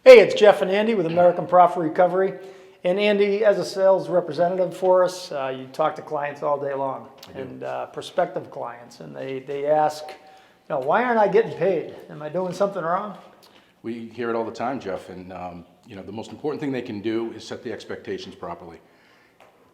Hey, it's Jeff and Andy with American Profit Recovery. And Andy, as a sales representative for us, you talk to clients all day long, and prospective clients, and they ask, why aren't I getting paid? Am I doing something wrong? We hear it all the time, Jeff, and the most important thing they can do is set the expectations properly.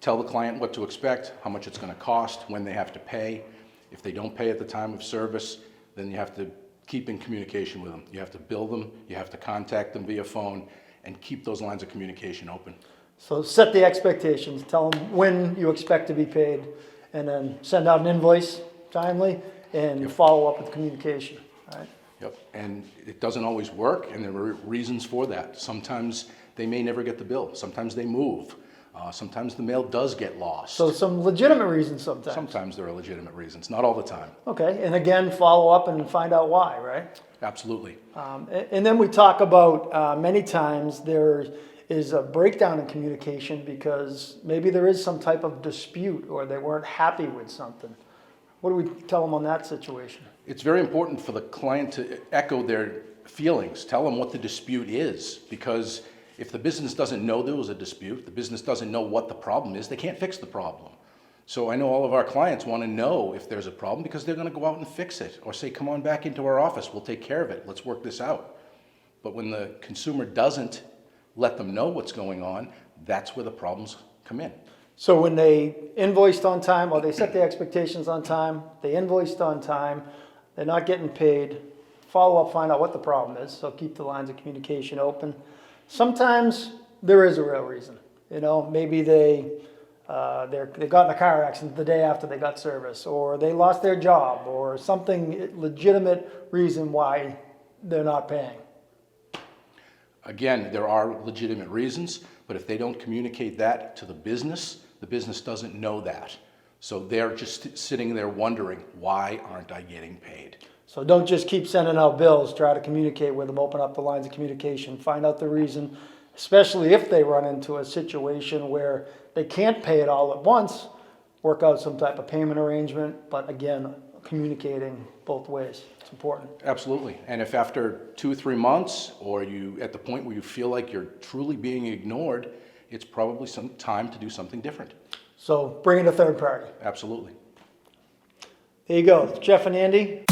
Tell the client what to expect, how much it's going to cost, when they have to pay. If they don't pay at the time of service, then you have to keep in communication with them. You have to bill them, you have to contact them via phone, and keep those lines of communication open. So set the expectations, tell them when you expect to be paid, and then send out an invoice timely and follow up with communication. All right? Yep, and it doesn't always work, and there are reasons for that. Sometimes they may never get the bill. Sometimes they move. Sometimes the mail does get lost. So some legitimate reasons sometimes. Sometimes there are legitimate reasons, not all the time. Okay, and again, follow up and find out why, right? Absolutely. And then we talk about many times there is a breakdown in communication because maybe there is some type of dispute or they weren't happy with something. What do we tell them on that situation? It's very important for the client to echo their feelings. Tell them what the dispute is, because if the business doesn't know there was a dispute, the business doesn't know what the problem is, they can't fix the problem. So I know all of our clients want to know if there's a problem because they're going to go out and fix it or say, come on back into our office, we'll take care of it, let's work this out. But when the consumer doesn't let them know what's going on, that's where the problems come in. So when they invoiced on time, or they set the expectations on time, they invoiced on time, they're not getting paid, follow up, find out what the problem is, so keep the lines of communication open. Sometimes there is a real reason. Maybe they got in a car accident the day after they got service, or they lost their job, or something legitimate reason why they're not paying. Again, there are legitimate reasons, but if they don't communicate that to the business doesn't know that. So they're just sitting there wondering, why aren't I getting paid? So don't just keep sending out bills, try to communicate with them, open up the lines of communication, find out the reason, especially if they run into a situation where they can't pay it all at once, work out some type of payment arrangement, but again, communicating both ways. It's important. Absolutely. And if after 2 or 3 months, or you at the point where you feel like you're truly being ignored, it's probably some time to do something different. So bring in a third party. Absolutely. There you go. Jeff and Andy.